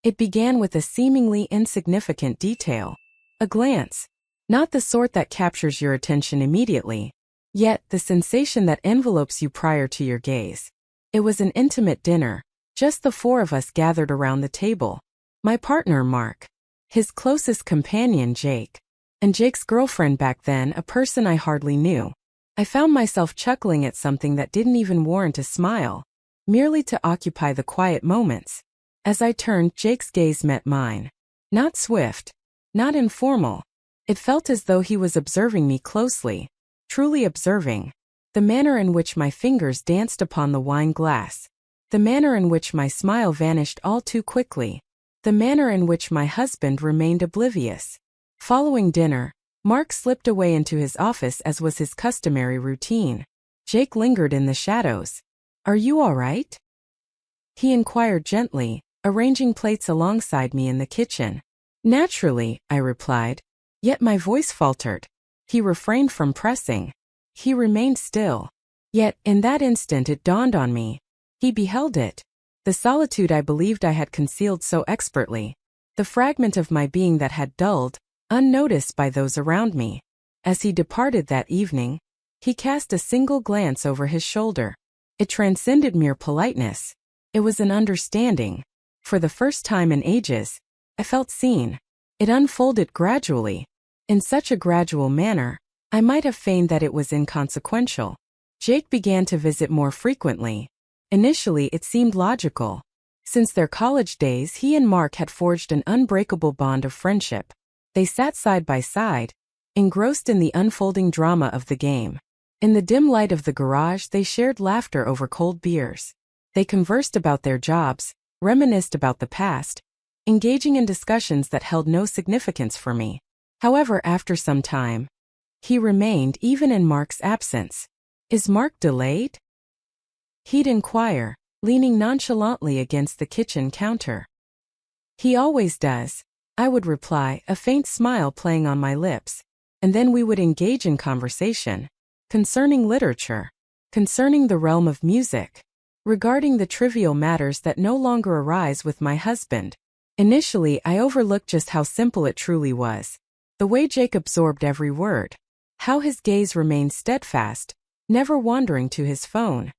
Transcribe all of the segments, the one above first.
It began with a seemingly insignificant detail. A glance. Not the sort that captures your attention immediately, yet the sensation that envelopes you prior to your gaze. It was an intimate dinner, just the four of us gathered around the table. My partner, Mark. His closest companion, Jake. And Jake's girlfriend back then, a person I hardly knew. I found myself chuckling at something that didn't even warrant a smile, merely to occupy the quiet moments. As I turned, Jake's gaze met mine. Not swift, not informal. It felt as though he was observing me closely, truly observing. The manner in which my fingers danced upon the wine glass. The manner in which my smile vanished all too quickly. The manner in which my husband remained oblivious. Following dinner, Mark slipped away into his office as was his customary routine. Jake lingered in the shadows. "Are you all right?" he inquired gently, arranging plates alongside me in the kitchen. "Naturally," I replied. Yet my voice faltered. He refrained from pressing. He remained still. Yet, in that instant it dawned on me. He beheld it. The solitude I believed I had concealed so expertly. The fragment of my being that had dulled, unnoticed by those around me. As he departed that evening, he cast a single glance over his shoulder. It transcended mere politeness. It was an understanding. For the first time in ages, I felt seen. It unfolded gradually. In such a gradual manner, I might have feigned that it was inconsequential. Jake began to visit more frequently. Initially, it seemed logical. Since their college days, he and Mark had forged an unbreakable bond of friendship. They sat side by side, engrossed in the unfolding drama of the game. In the dim light of the garage, they shared laughter over cold beers. They conversed about their jobs, reminisced about the past, engaging in discussions that held no significance for me. However, after some time, he remained even in Mark's absence. "Is Mark delayed?" he'd inquire, leaning nonchalantly against the kitchen counter. "He always does," I would reply, a faint smile playing on my lips, and then we would engage in conversation. Concerning literature. Concerning the realm of music. Regarding the trivial matters that no longer arise with my husband. Initially, I overlooked just how simple it truly was. The way Jake absorbed every word. How his gaze remained steadfast, never wandering to his phone.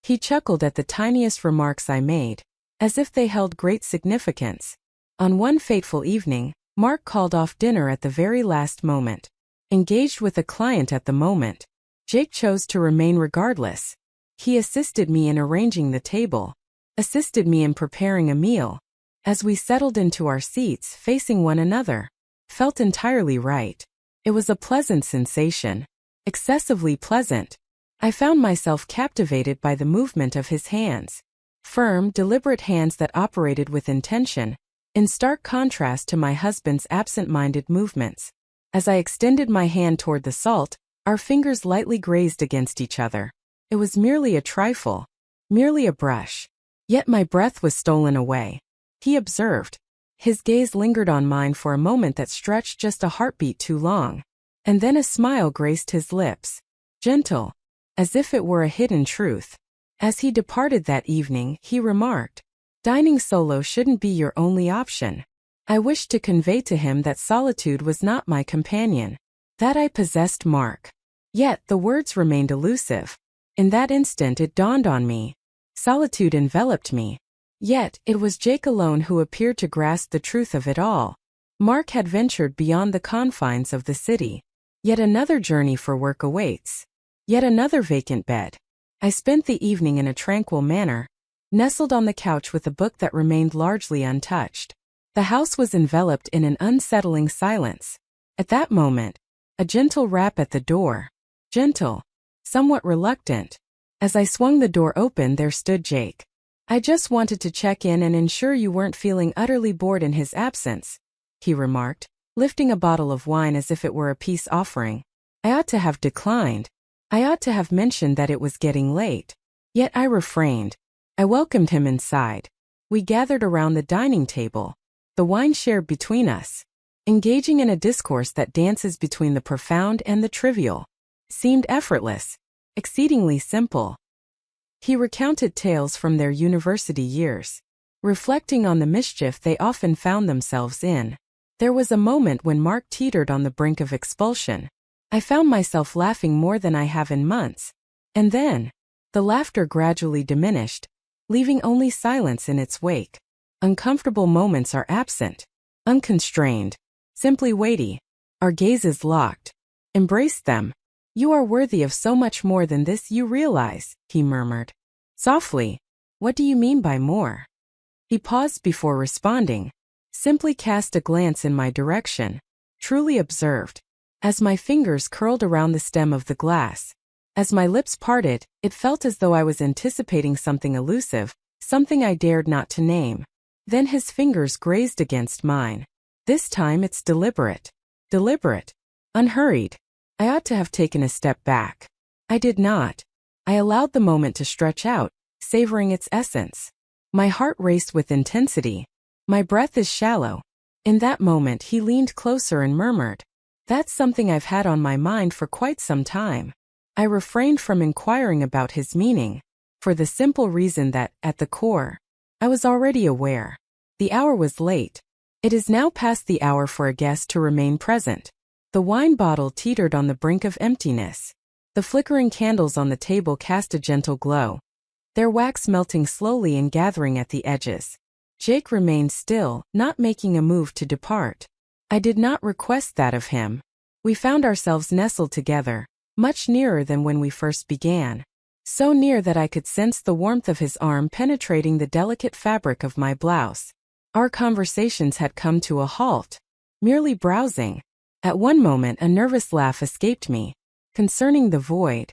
He chuckled at the tiniest remarks I made, as if they held great significance. On one fateful evening, Mark called off dinner at the very last moment. Engaged with a client at the moment, Jake chose to remain regardless. He assisted me in arranging the table, assisted me in preparing a meal. As we settled into our seats facing one another, felt entirely right. It was a pleasant sensation, excessively pleasant. I found myself captivated by the movement of his hands. Firm, deliberate hands that operated with intention, in stark contrast to my husband's absent-minded movements. As I extended my hand toward the salt, our fingers lightly grazed against each other. It was merely a trifle, merely a brush. Yet my breath was stolen away. He observed. His gaze lingered on mine for a moment that stretched just a heartbeat too long. And then a smile graced his lips. Gentle, as if it were a hidden truth. As he departed that evening, he remarked, "Dining solo shouldn't be your only option." I wished to convey to him that solitude was not my companion, that I possessed Mark. Yet the words remained elusive. In that instant it dawned on me. Solitude enveloped me. Yet it was Jake alone who appeared to grasp the truth of it all. Mark had ventured beyond the confines of the city. Yet another journey for work awaits. Yet another vacant bed. I spent the evening in a tranquil manner, nestled on the couch with a book that remained largely untouched. The house was enveloped in an unsettling silence. At that moment, a gentle rap at the door. Gentle, somewhat reluctant. As I swung the door open, there stood Jake. "I just wanted to check in and ensure you weren't feeling utterly bored in his absence," he remarked, lifting a bottle of wine as if it were a peace offering. I ought to have declined. I ought to have mentioned that it was getting late. Yet I refrained. I welcomed him inside. We gathered around the dining table, the wine shared between us, engaging in a discourse that dances between the profound and the trivial. Seemed effortless, exceedingly simple. He recounted tales from their university years. reflecting on the mischief they often found themselves in. There was a moment when Mark teetered on the brink of expulsion. I found myself laughing more than I have in months. And then, the laughter gradually diminished, leaving only silence in its wake. Uncomfortable moments are absent, unconstrained, simply weighty, our gazes locked. Embrace them. You are worthy of so much more than this, you realize, he murmured. Softly, what do you mean by more? He paused before responding, simply cast a glance in my direction, truly observed. As my fingers curled around the stem of the glass, as my lips parted, it felt as though I was anticipating something elusive, something I dared not to name. Then his fingers grazed against mine. This time it's deliberate. Deliberate. Unhurried. I ought to have taken a step back. I did not. I allowed the moment to stretch out, savoring its essence. My heart raced with intensity. My breath is shallow. In that moment he leaned closer and murmured, "That's something I've had on my mind for quite some time." I refrained from inquiring about his meaning, for the simple reason that, at the core, I was already aware. The hour was late. It is now past the hour for a guest to remain present. The wine bottle teetered on the brink of emptiness. The flickering candles on the table cast a gentle glow, their wax melting slowly and gathering at the edges. Jake remained still, not making a move to depart. I did not request that of him. We found ourselves nestled together, much nearer than when we first began. So near that I could sense the warmth of his arm penetrating the delicate fabric of my blouse. Our conversations had come to a halt, merely browsing. At one moment a nervous laugh escaped me, concerning the void.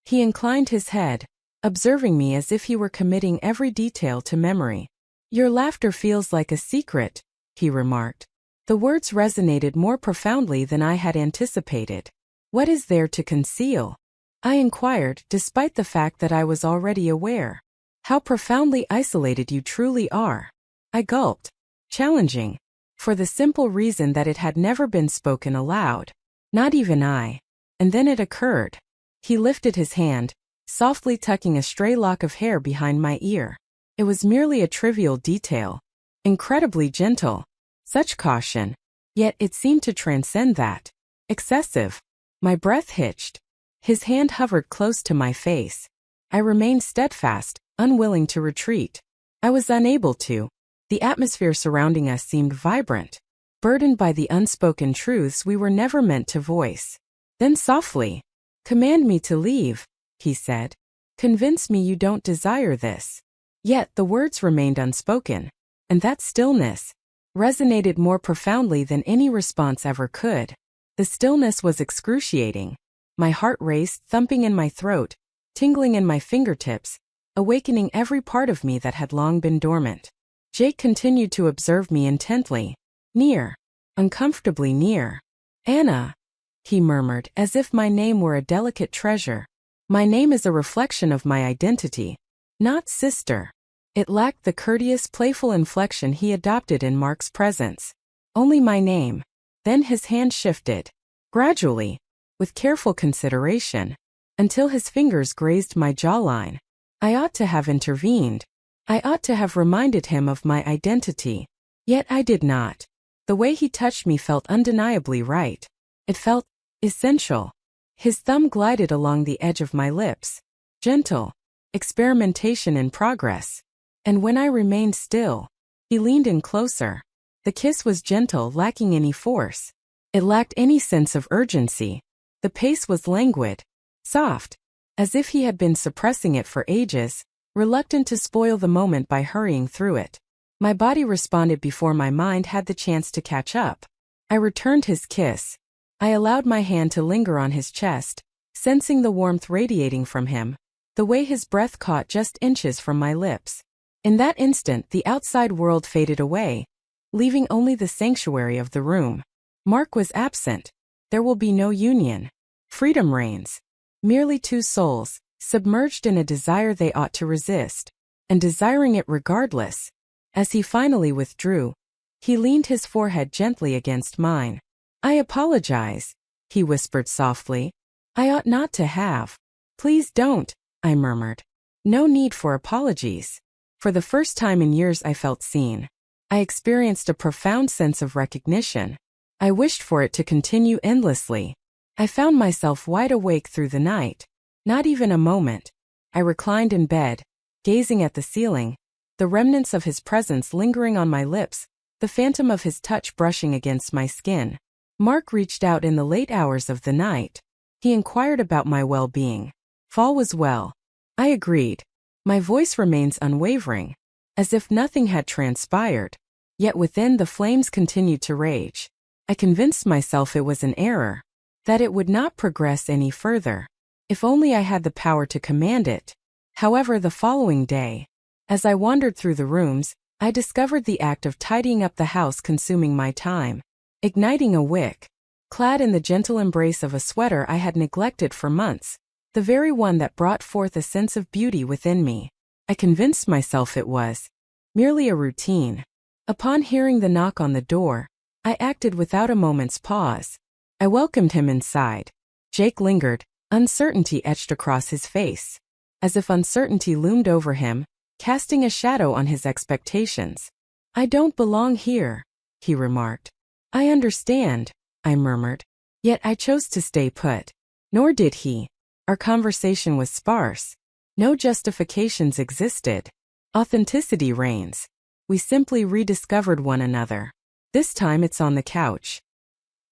He inclined his head, observing me as if he were committing every detail to memory. "Your laughter feels like a secret," he remarked. The words resonated more profoundly than I had anticipated. "What is there to conceal?" I inquired, despite the fact that I was already aware. "How profoundly isolated you truly are." I gulped, challenging, for the simple reason that it had never been spoken aloud. Not even I. And then it occurred. He lifted his hand, softly tucking a stray lock of hair behind my ear. It was merely a trivial detail, incredibly gentle. Such caution. Yet it seemed to transcend that. Excessive. My breath hitched. His hand hovered close to my face. I remained steadfast, unwilling to retreat. I was unable to. The atmosphere surrounding us seemed vibrant, burdened by the unspoken truths we were never meant to voice. Then softly, "Command me to leave," he said. "Convince me you don't desire this." Yet the words remained unspoken, and that stillness resonated more profoundly than any response ever could. The stillness was excruciating. My heart raced, thumping in my throat, tingling in my fingertips, awakening every part of me that had long been dormant. Jake continued to observe me intently. Near. Uncomfortably near. "Anna," he murmured, as if my name were a delicate treasure. "My name is a reflection of my identity, not sister." It lacked the courteous, playful inflection he adopted in Mark's presence. "Only my name." Then his hand shifted, gradually, with careful consideration, until his fingers grazed my jawline. I ought to have intervened. I ought to have reminded him of my identity. Yet I did not. The way he touched me felt undeniably right. It felt essential. His thumb glided along the edge of my lips. Gentle. Experimentation in progress. And when I remained still, he leaned in closer. The kiss was gentle, lacking any force. It lacked any sense of urgency. The pace was languid, soft, as if he had been suppressing it for ages, reluctant to spoil the moment by hurrying through it. My body responded before my mind had the chance to catch up. I returned his kiss. I allowed my hand to linger on his chest, sensing the warmth radiating from him, the way his breath caught just inches from my lips. In that instant, the outside world faded away, leaving only the sanctuary of the room. Mark was absent. There will be no union. Freedom reigns. Merely two souls, submerged in a desire they ought to resist, and desiring it regardless. As he finally withdrew, he leaned his forehead gently against mine. "I apologize," he whispered softly. "I ought not to have." "Please don't," I murmured. "No need for apologies." For the first time in years I felt seen. I experienced a profound sense of recognition. I wished for it to continue endlessly. I found myself wide awake through the night. Not even a moment. I reclined in bed, gazing at the ceiling, the remnants of his presence lingering on my lips, the phantom of his touch brushing against my skin. Mark reached out in the late hours of the night. He inquired about my well-being. Fall was well. I agreed. My voice remains unwavering, as if nothing had transpired. Yet within the flames continued to rage. I convinced myself it was an error, that it would not progress any further. If only I had the power to command it. However, the following day, as I wandered through the rooms, I discovered the act of tidying up the house consuming my time. Igniting a wick, clad in the gentle embrace of a sweater I had neglected for months, the very one that brought forth a sense of beauty within me. I convinced myself it was merely a routine. Upon hearing the knock on the door, I acted without a moment's pause. I welcomed him inside. Jake lingered, uncertainty etched across his face. As if uncertainty loomed over him, casting a shadow on his expectations. "I don't belong here," he remarked. "I understand," I murmured. Yet I chose to stay put. Nor did he. Our conversation was sparse. No justifications existed. Authenticity reigns. We simply rediscovered one another. This time it's on the couch.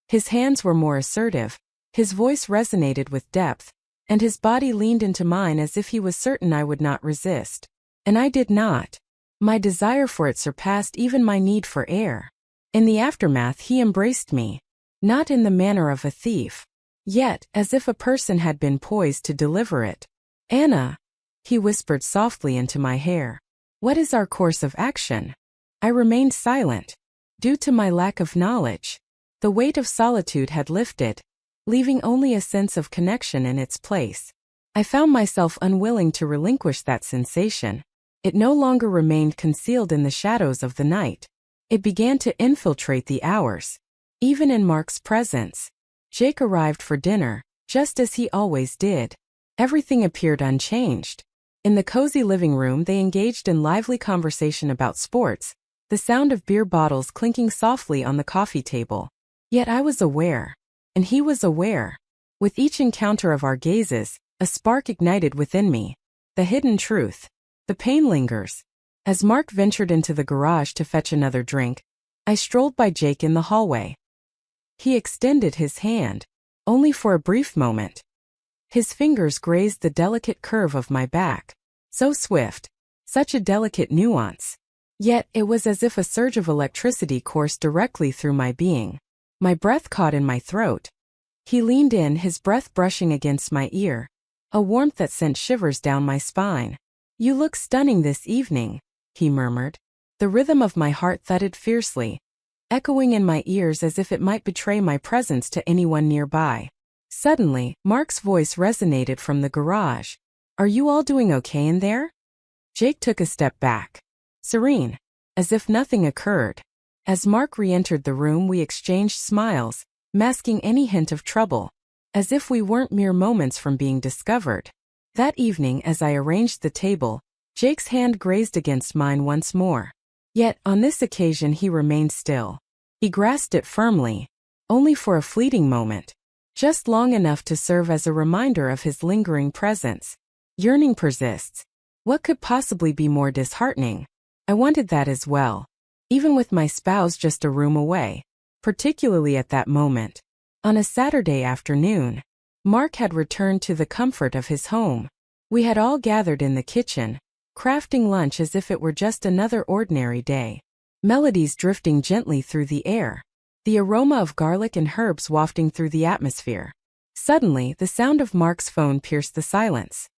His hands were more assertive, his voice resonated with depth, and his body leaned into mine as if he was certain I would not resist. And I did not. My desire for it surpassed even my need for air. In the aftermath he embraced me, not in the manner of a thief, yet as if a person had been poised to deliver it. "Anna," he whispered softly into my hair. "What is our course of action?" I remained silent. Due to my lack of knowledge, the weight of solitude had lifted, leaving only a sense of connection in its place. I found myself unwilling to relinquish that sensation. It no longer remained concealed in the shadows of the night. It began to infiltrate the hours. Even in Mark's presence, Jake arrived for dinner, just as he always did. Everything appeared unchanged. In the cozy living room they engaged in lively conversation about sports, the sound of beer bottles clinking softly on the coffee table. Yet I was aware, and he was aware. With each encounter of our gazes, a spark ignited within me. The hidden truth. The pain lingers. As Mark ventured into the garage to fetch another drink, I strolled by Jake in the hallway. He extended his hand, only for a brief moment. His fingers grazed the delicate curve of my back. So swift, such a delicate nuance. Yet it was as if a surge of electricity coursed directly through my being. My breath caught in my throat. He leaned in, his breath brushing against my ear, a warmth that sent shivers down my spine. "You look stunning this evening," he murmured. The rhythm of my heart thudded fiercely, echoing in my ears as if it might betray my presence to anyone nearby. Suddenly, Mark's voice resonated from the garage. "Are you all doing okay in there?" Jake took a step back, serene, as if nothing occurred. As Mark re-entered the room we exchanged smiles, masking any hint of trouble, as if we weren't mere moments from being discovered. That evening, as I arranged the table, Jake's hand grazed against mine once more. Yet, on this occasion he remained still. He grasped it firmly, only for a fleeting moment, just long enough to serve as a reminder of his lingering presence. Yearning persists. What could possibly be more disheartening? I wanted that as well, even with my spouse just a room away, particularly at that moment. On a Saturday afternoon, Mark had returned to the comfort of his home. We had all gathered in the kitchen, crafting lunch as if it were just another ordinary day. Melodies drifting gently through the air, the aroma of garlic and herbs wafting through the atmosphere. Suddenly, the sound of Mark's phone pierced the silence.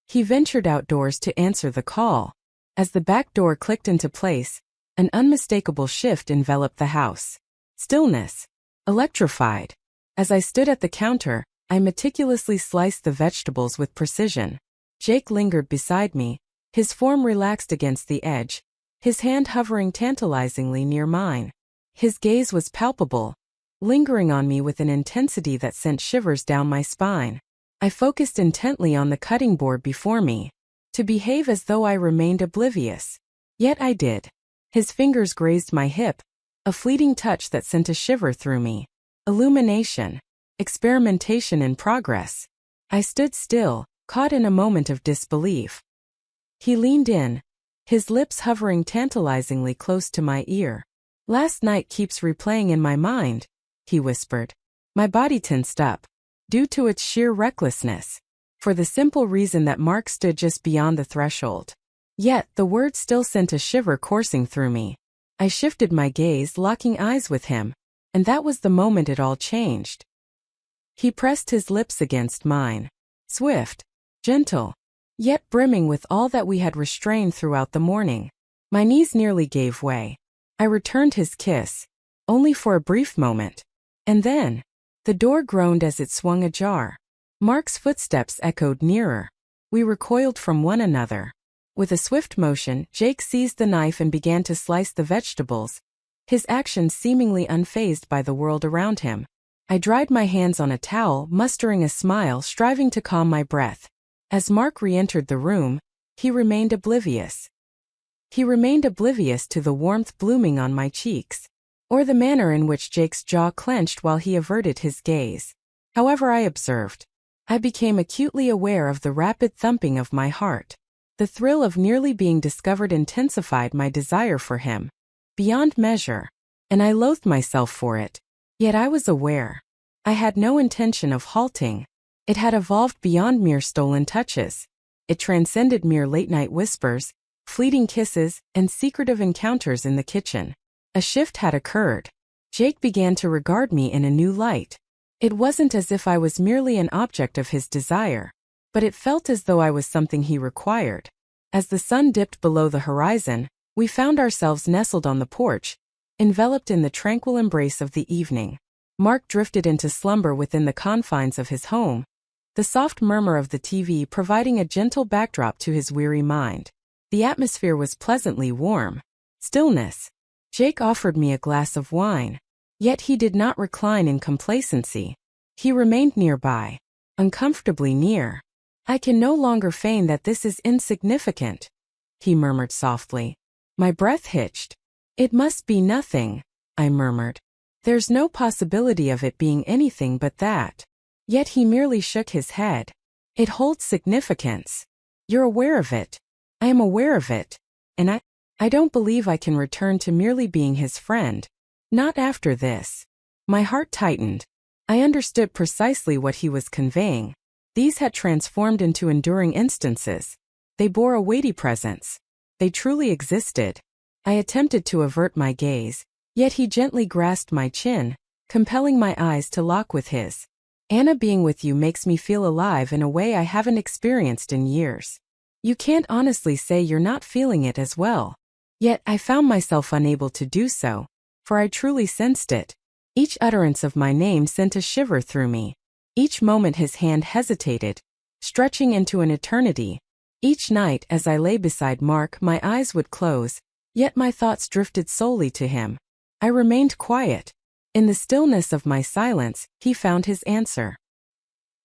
He ventured outdoors to answer the call. As the back door clicked into place, an unmistakable shift enveloped the house. Stillness. Electrified. As I stood at the counter, I meticulously sliced the vegetables with precision. Jake lingered beside me, his form relaxed against the edge, his hand hovering tantalizingly near mine. His gaze was palpable, lingering on me with an intensity that sent shivers down my spine. I focused intently on the cutting board before me. to behave as though I remained oblivious. Yet I did. His fingers grazed my hip, a fleeting touch that sent a shiver through me. Illumination. Experimentation in progress. I stood still, caught in a moment of disbelief. He leaned in, his lips hovering tantalizingly close to my ear. "Last night keeps replaying in my mind," he whispered. My body tensed up, due to its sheer recklessness, for the simple reason that Mark stood just beyond the threshold. Yet the words still sent a shiver coursing through me. I shifted my gaze, locking eyes with him, and that was the moment it all changed. He pressed his lips against mine. Swift, gentle, yet brimming with all that we had restrained throughout the morning. My knees nearly gave way. I returned his kiss, only for a brief moment. And then, the door groaned as it swung ajar. Mark's footsteps echoed nearer. We recoiled from one another. With a swift motion, Jake seized the knife and began to slice the vegetables, his actions seemingly unfazed by the world around him. I dried my hands on a towel, mustering a smile, striving to calm my breath. As Mark re-entered the room, he remained oblivious. He remained oblivious to the warmth blooming on my cheeks, or the manner in which Jake's jaw clenched while he averted his gaze. However, I observed. I became acutely aware of the rapid thumping of my heart. The thrill of nearly being discovered intensified my desire for him, beyond measure, and I loathed myself for it. Yet I was aware. I had no intention of halting. It had evolved beyond mere stolen touches. It transcended mere late-night whispers, fleeting kisses, and secretive encounters in the kitchen. A shift had occurred. Jake began to regard me in a new light. It wasn't as if I was merely an object of his desire, but it felt as though I was something he required. As the sun dipped below the horizon, we found ourselves nestled on the porch, enveloped in the tranquil embrace of the evening. Mark drifted into slumber within the confines of his home, the soft murmur of the TV providing a gentle backdrop to his weary mind. The atmosphere was pleasantly warm. Stillness. Jake offered me a glass of wine. Yet he did not recline in complacency. He remained nearby, uncomfortably near. "I can no longer feign that this is insignificant," he murmured softly. My breath hitched. "It must be nothing," I murmured. "There's no possibility of it being anything but that." Yet he merely shook his head. "It holds significance. You're aware of it. I am aware of it. And I don't believe I can return to merely being his friend. Not after this." My heart tightened. I understood precisely what he was conveying. These had transformed into enduring instances. They bore a weighty presence. They truly existed. I attempted to avert my gaze, yet he gently grasped my chin, compelling my eyes to lock with his. "Anna, being with you makes me feel alive in a way I haven't experienced in years. You can't honestly say you're not feeling it as well." Yet I found myself unable to do so, for I truly sensed it. Each utterance of my name sent a shiver through me. Each moment his hand hesitated, stretching into an eternity. Each night as I lay beside Mark, my eyes would close, yet my thoughts drifted solely to him. I remained quiet. In the stillness of my silence, he found his answer.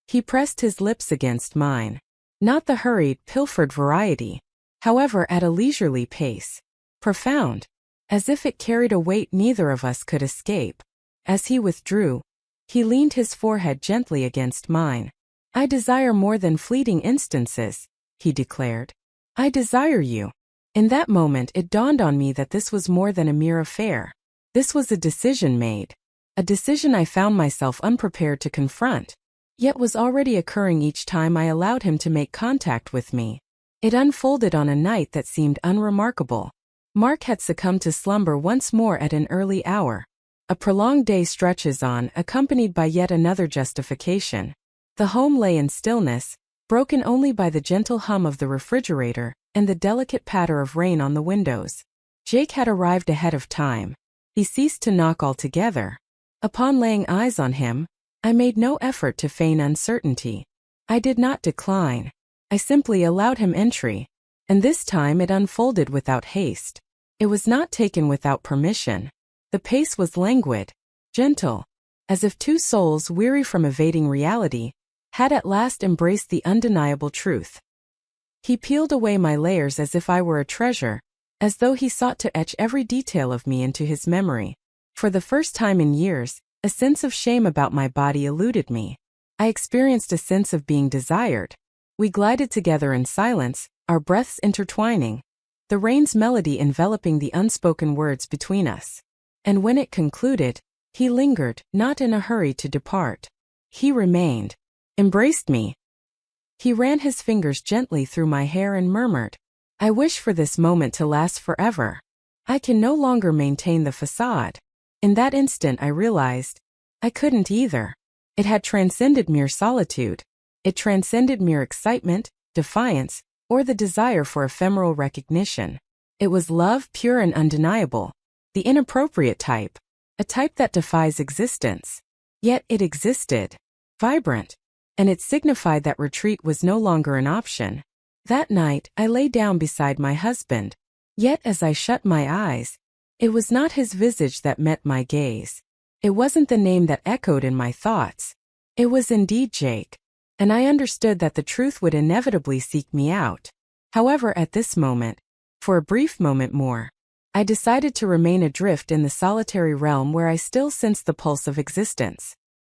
He pressed his lips against mine. Not the hurried, pilfered variety, however, at a leisurely pace. Profound, as if it carried a weight neither of us could escape. As he withdrew, he leaned his forehead gently against mine. "I desire more than fleeting instances," he declared. "I desire you." In that moment it dawned on me that this was more than a mere affair. This was a decision made. A decision I found myself unprepared to confront, yet was already occurring each time I allowed him to make contact with me. It unfolded on a night that seemed unremarkable. Mark had succumbed to slumber once more at an early hour. A prolonged day stretches on, accompanied by yet another justification. The home lay in stillness, broken only by the gentle hum of the refrigerator and the delicate patter of rain on the windows. Jake had arrived ahead of time. He ceased to knock altogether. Upon laying eyes on him, I made no effort to feign uncertainty. I did not decline. I simply allowed him entry, and this time it unfolded without haste. It was not taken without permission. The pace was languid, gentle, as if two souls weary from evading reality had at last embraced the undeniable truth. He peeled away my layers as if I were a treasure, as though he sought to etch every detail of me into his memory. For the first time in years, a sense of shame about my body eluded me. I experienced a sense of being desired. We glided together in silence, our breaths intertwining, the rain's melody enveloping the unspoken words between us. And when it concluded, he lingered, not in a hurry to depart. He remained, embraced me. He ran his fingers gently through my hair and murmured, "I wish for this moment to last forever. I can no longer maintain the facade." In that instant I realized I couldn't either. It had transcended mere solitude. It transcended mere excitement, defiance, or the desire for ephemeral recognition. It was love pure and undeniable, the inappropriate type, a type that defies existence. Yet it existed, vibrant, and it signified that retreat was no longer an option. That night, I lay down beside my husband. Yet as I shut my eyes, it was not his visage that met my gaze. It wasn't the name that echoed in my thoughts. It was indeed Jake. And I understood that the truth would inevitably seek me out. However, at this moment, for a brief moment more, I decided to remain adrift in the solitary realm where I still sensed the pulse of existence.